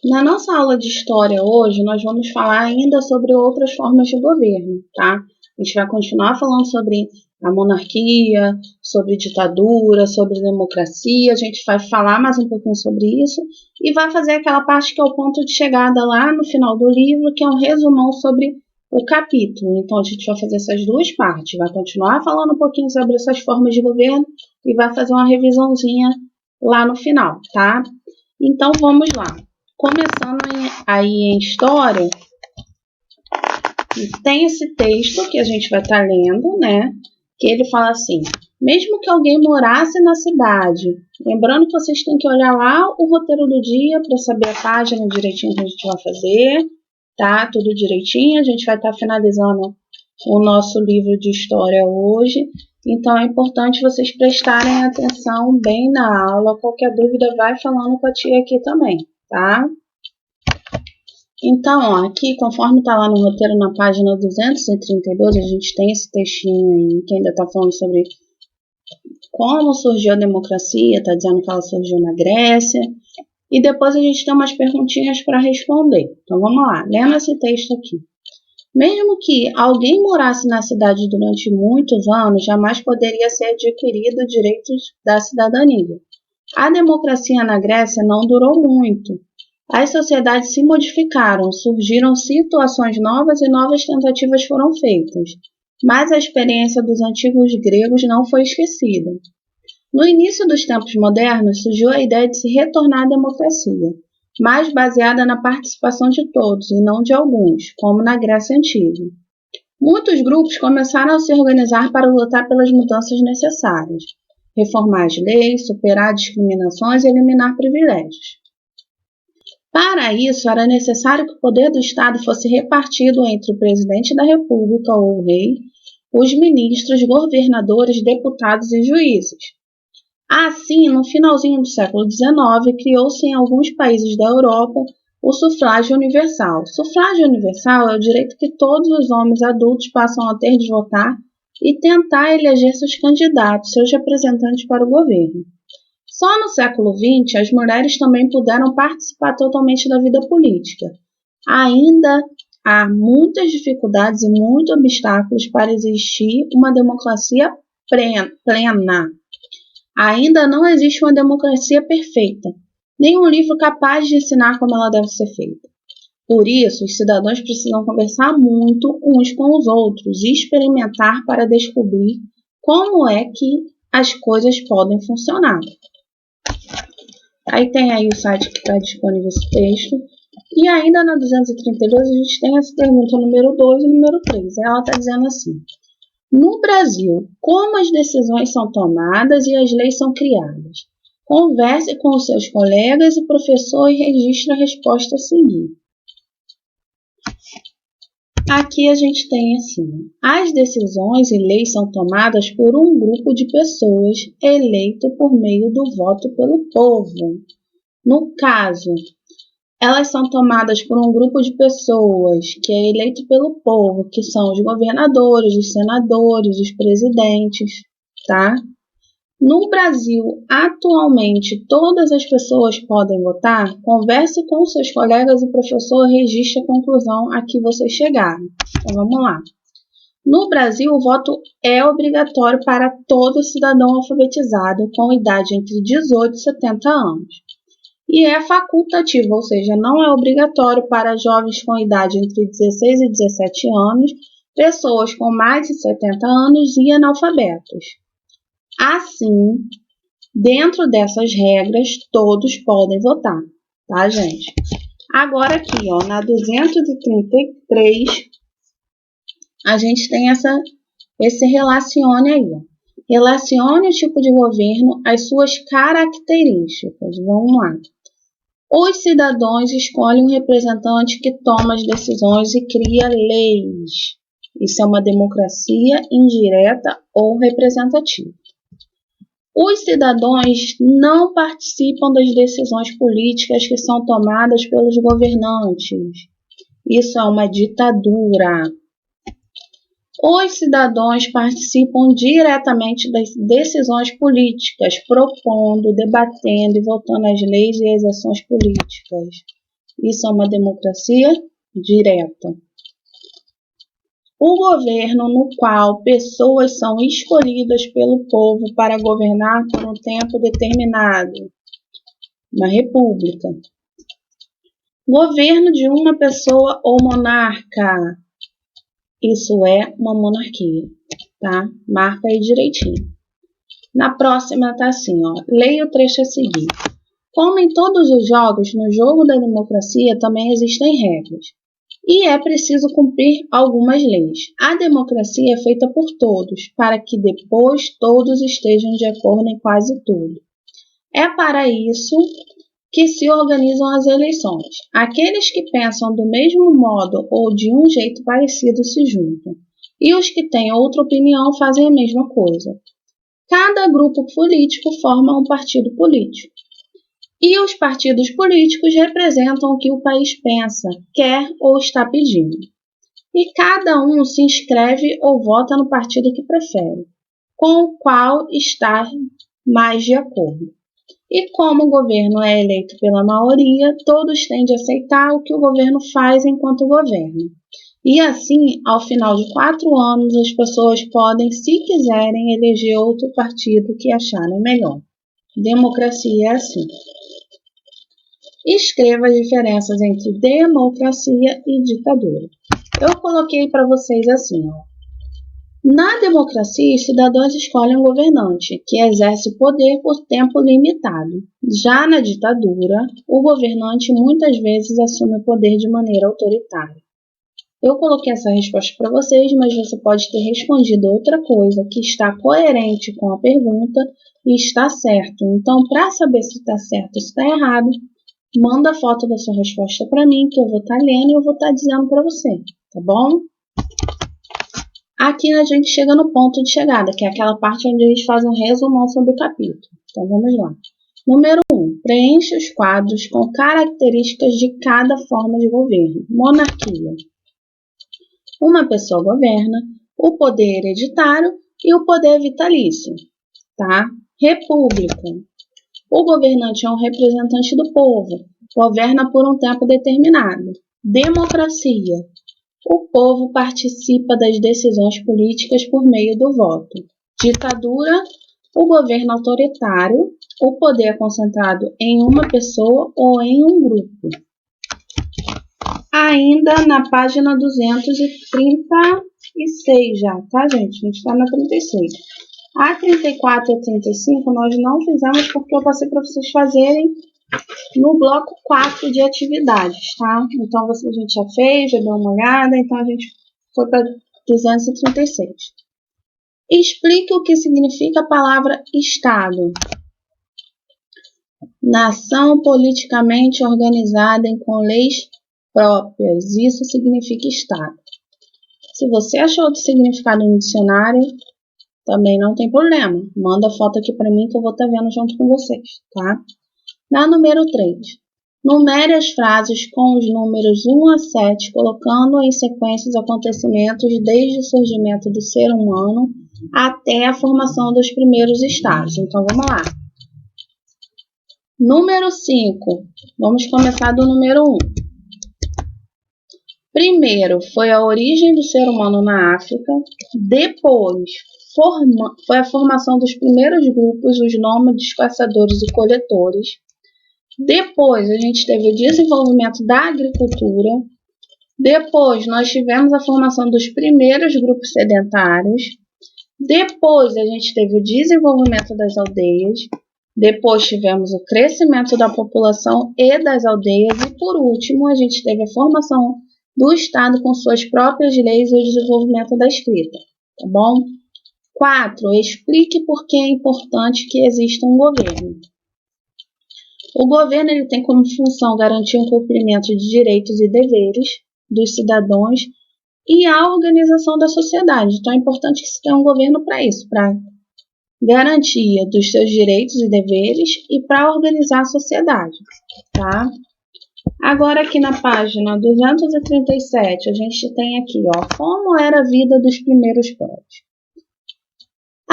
Na nossa aula de história hoje, nós vamos falar ainda sobre outras formas de governo, tá? A gente vai continuar falando sobre a monarquia, sobre ditadura, sobre democracia. A gente vai falar mais um pouquinho sobre isso e vai fazer aquela parte que é o ponto de chegada lá no final do livro, que é um resumão sobre o capítulo. Então, a gente vai fazer essas duas partes. Vai continuar falando um pouquinho sobre essas formas de governo e vai fazer uma revisãozinha lá no final, tá? Então, vamos lá. Começando aí em história, tem esse texto que a gente vai estar lendo, né? Que ele fala assim: mesmo que alguém morasse na cidade, lembrando que vocês têm que olhar lá o roteiro do dia para saber a página direitinho que a gente vai fazer, tá? Tudo direitinho. A gente vai estar finalizando o nosso livro de história hoje, então é importante vocês prestarem atenção bem na aula. Qualquer dúvida, vai falando com a tia aqui também, tá? Então, ó, aqui, conforme está lá no roteiro, na página 232, a gente tem esse textinho aí, que ainda está falando sobre como surgiu a democracia, está dizendo que ela surgiu na Grécia, e depois a gente tem umas perguntinhas para responder. Então, vamos lá, lendo esse texto aqui. Mesmo que alguém morasse na cidade durante muitos anos, jamais poderia ser adquirido direitos da cidadania. A democracia na Grécia não durou muito. As sociedades se modificaram, surgiram situações novas e novas tentativas foram feitas, mas a experiência dos antigos gregos não foi esquecida. No início dos tempos modernos, surgiu a ideia de se retornar à democracia, mais baseada na participação de todos e não de alguns, como na Grécia Antiga. Muitos grupos começaram a se organizar para lutar pelas mudanças necessárias, reformar as leis, superar discriminações e eliminar privilégios. Para isso, era necessário que o poder do Estado fosse repartido entre o presidente da República ou o rei, os ministros, governadores, deputados e juízes. Assim, no finalzinho do século XIX, criou-se em alguns países da Europa o sufrágio universal. Sufrágio universal é o direito que todos os homens adultos passam a ter de votar e tentar eleger seus candidatos, seus representantes para o governo. Só no século XX, as mulheres também puderam participar totalmente da vida política. Ainda há muitas dificuldades e muitos obstáculos para existir uma democracia plena. Ainda não existe uma democracia perfeita, nem um livro capaz de ensinar como ela deve ser feita. Por isso, os cidadãos precisam conversar muito uns com os outros e experimentar para descobrir como é que as coisas podem funcionar. Aí tem aí o site que está disponível esse texto. E ainda na 232 a gente tem essa pergunta número 2 e número 3. Ela está dizendo assim: no Brasil, como as decisões são tomadas e as leis são criadas? Converse com os seus colegas e professor e registre a resposta a seguir. Aqui a gente tem assim: as decisões e leis são tomadas por um grupo de pessoas eleito por meio do voto pelo povo. No caso, elas são tomadas por um grupo de pessoas que é eleito pelo povo, que são os governadores, os senadores, os presidentes, tá? No Brasil, atualmente, todas as pessoas podem votar? Converse com seus colegas e professor e registre a conclusão a que vocês chegaram. Então, vamos lá. No Brasil, o voto é obrigatório para todo cidadão alfabetizado com idade entre 18 e 70 anos. E é facultativo, ou seja, não é obrigatório para jovens com idade entre 16 e 17 anos, pessoas com mais de 70 anos e analfabetos. Assim, dentro dessas regras, todos podem votar, tá, gente? Agora aqui, ó, na 233, a gente tem esse relacione aí, ó. Relacione o tipo de governo às suas características. Vamos lá. Os cidadãos escolhem um representante que toma as decisões e cria leis. Isso é uma democracia indireta ou representativa. Os cidadãos não participam das decisões políticas que são tomadas pelos governantes. Isso é uma ditadura. Os cidadãos participam diretamente das decisões políticas, propondo, debatendo e votando as leis e as ações políticas. Isso é uma democracia direta. O governo no qual pessoas são escolhidas pelo povo para governar por um tempo determinado. Uma república. Governo de uma pessoa ou monarca. Isso é uma monarquia, tá? Marca aí direitinho. Na próxima tá assim, ó. Leia o trecho a seguir. Como em todos os jogos, no jogo da democracia também existem regras. E é preciso cumprir algumas leis. A democracia é feita por todos, para que depois todos estejam de acordo em quase tudo. É para isso que se organizam as eleições. Aqueles que pensam do mesmo modo ou de um jeito parecido se juntam, e os que têm outra opinião fazem a mesma coisa. Cada grupo político forma um partido político, e os partidos políticos representam o que o país pensa, quer ou está pedindo. E cada um se inscreve ou vota no partido que prefere, com o qual está mais de acordo. E como o governo é eleito pela maioria, todos têm de aceitar o que o governo faz enquanto governa. E assim, ao final de 4 anos, as pessoas podem, se quiserem, eleger outro partido que acharem melhor. Democracia é assim. Escreva as diferenças entre democracia e ditadura. Eu coloquei para vocês assim, ó. Na democracia, os cidadãos escolhem um governante, que exerce poder por tempo limitado. Já na ditadura, o governante muitas vezes assume o poder de maneira autoritária. Eu coloquei essa resposta para vocês, mas você pode ter respondido outra coisa que está coerente com a pergunta e está certo. Então, para saber se está certo ou se está errado, manda a foto da sua resposta para mim, que eu vou estar lendo e eu vou estar dizendo para você, tá bom? Aqui a gente chega no ponto de chegada, que é aquela parte onde a gente faz um resumão sobre o capítulo. Então vamos lá. Número 1. Preencha os quadros com características de cada forma de governo. Monarquia. Uma pessoa governa, o poder hereditário e o poder vitalício. Tá? República. O governante é um representante do povo, governa por um tempo determinado. Democracia. O povo participa das decisões políticas por meio do voto. Ditadura. O governo autoritário. O poder é concentrado em uma pessoa ou em um grupo. Ainda na página 236 já, tá, gente? A gente está na 36. A 34 e a 35 nós não fizemos porque eu passei para vocês fazerem no bloco 4 de atividades, tá? Então, a gente já fez, já deu uma olhada, então a gente foi para 236. Explique o que significa a palavra Estado. Nação politicamente organizada com leis próprias. Isso significa Estado. Se você achou outro significado no dicionário, também não tem problema. Manda a foto aqui para mim que eu vou estar vendo junto com vocês, tá? Na número 3. Numere as frases com os números 1 a 7, colocando em sequência os acontecimentos desde o surgimento do ser humano até a formação dos primeiros estados. Então, vamos lá. Número 5. Vamos começar do número 1. Primeiro, foi a origem do ser humano na África. Depois, foi a formação dos primeiros grupos, os nômades, caçadores e coletores. Depois, a gente teve o desenvolvimento da agricultura. Depois, nós tivemos a formação dos primeiros grupos sedentários. Depois, a gente teve o desenvolvimento das aldeias. Depois, tivemos o crescimento da população e das aldeias. E, por último, a gente teve a formação do Estado com suas próprias leis e o desenvolvimento da escrita. Tá bom? 4. Explique por que é importante que exista um governo. O governo ele tem como função garantir o cumprimento de direitos e deveres dos cidadãos e a organização da sociedade. Então, é importante que se tenha um governo para isso, para garantia dos seus direitos e deveres e para organizar a sociedade. Tá? Agora, aqui na página 237, a gente tem aqui, ó, como era a vida dos primeiros povos.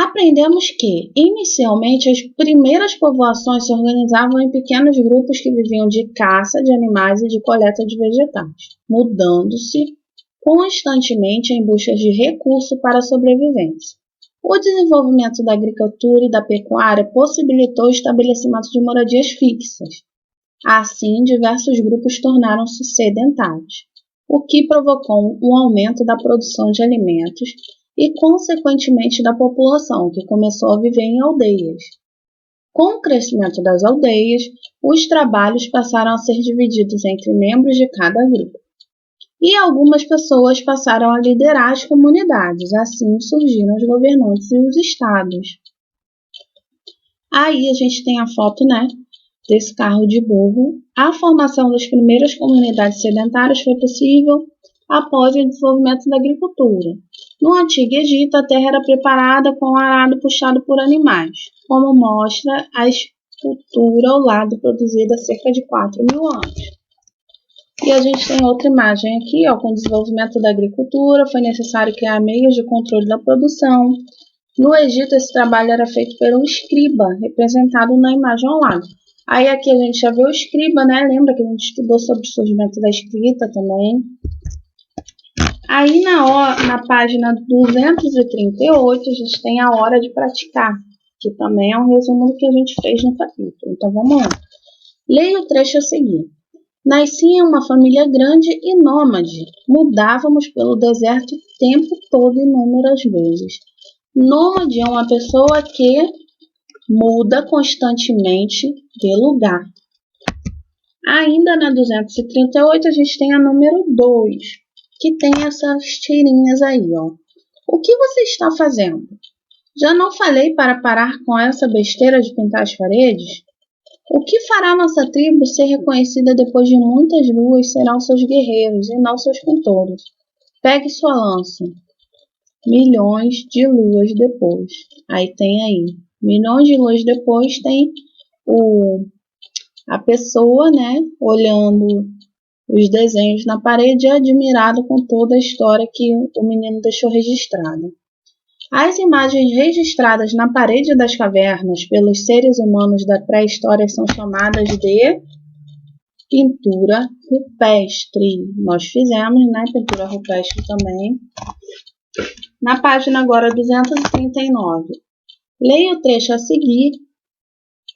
Aprendemos que, inicialmente, as primeiras povoações se organizavam em pequenos grupos que viviam de caça de animais e de coleta de vegetais, mudando-se constantemente em busca de recursos para a sobrevivência. O desenvolvimento da agricultura e da pecuária possibilitou o estabelecimento de moradias fixas. Assim, diversos grupos tornaram-se sedentários, o que provocou um aumento da produção de alimentos e, consequentemente, da população, que começou a viver em aldeias. Com o crescimento das aldeias, os trabalhos passaram a ser divididos entre membros de cada grupo. E algumas pessoas passaram a liderar as comunidades, assim surgiram os governantes e os estados. Aí a gente tem a foto, desse carro de burro. A formação das primeiras comunidades sedentárias foi possível após o desenvolvimento da agricultura. No Antigo Egito, a terra era preparada com um arado puxado por animais, como mostra a escultura ao lado produzida há cerca de 4.000 anos. E a gente tem outra imagem aqui, com o desenvolvimento da agricultura, foi necessário criar meios de controle da produção. No Egito, esse trabalho era feito por um escriba, representado na imagem ao lado. Aí aqui a gente já vê o escriba, lembra que a gente estudou sobre o surgimento da escrita também. Aí na página 238 a gente tem a hora de praticar, que também é um resumo do que a gente fez no capítulo. Então vamos lá. Leia o trecho a seguir. Nasci em uma família grande e nômade. Mudávamos pelo deserto o tempo todo inúmeras vezes. Nômade é uma pessoa que muda constantemente de lugar. Ainda na 238 a gente tem a número 2, que tem essas tirinhas aí, O que você está fazendo? Já não falei para parar com essa besteira de pintar as paredes? O que fará nossa tribo ser reconhecida depois de muitas luas serão seus guerreiros e não seus pintores. Pegue sua lança. Milhões de luas depois. Aí tem milhões de luas depois tem a pessoa, olhando os desenhos na parede, admirado com toda a história que o menino deixou registrada. As imagens registradas na parede das cavernas pelos seres humanos da pré-história são chamadas de pintura rupestre. Nós fizemos, pintura rupestre também. Na página agora 239. Leia o trecho a seguir.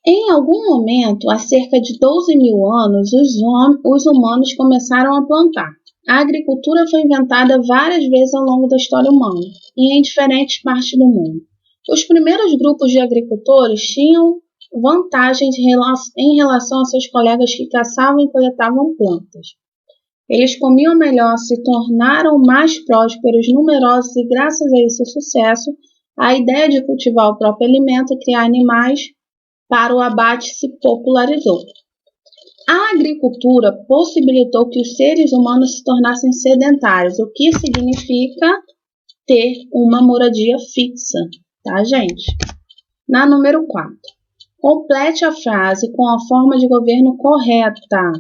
Em algum momento, há cerca de 12.000 anos, os humanos começaram a plantar. A agricultura foi inventada várias vezes ao longo da história humana e em diferentes partes do mundo. Os primeiros grupos de agricultores tinham vantagens em relação a seus colegas que caçavam e coletavam plantas. Eles comiam melhor, se tornaram mais prósperos, numerosos e, graças a esse sucesso, a ideia de cultivar o próprio alimento e criar animais para o abate se popularizou. A agricultura possibilitou que os seres humanos se tornassem sedentários, o que significa ter uma moradia fixa, tá, gente? Na número 4. Complete a frase com a forma de governo correta.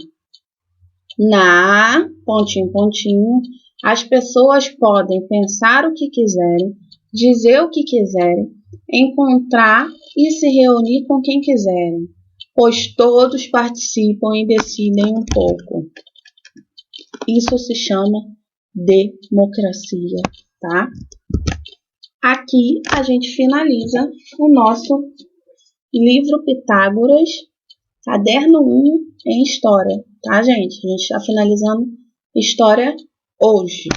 Na, pontinho, as pessoas podem pensar o que quiserem, dizer o que quiserem, encontrar e se reunir com quem quiserem, pois todos participam e decidem um pouco. Isso se chama democracia, tá? Aqui a gente finaliza o nosso livro Pitágoras, caderno 1 em História, tá, gente? A gente está finalizando História hoje.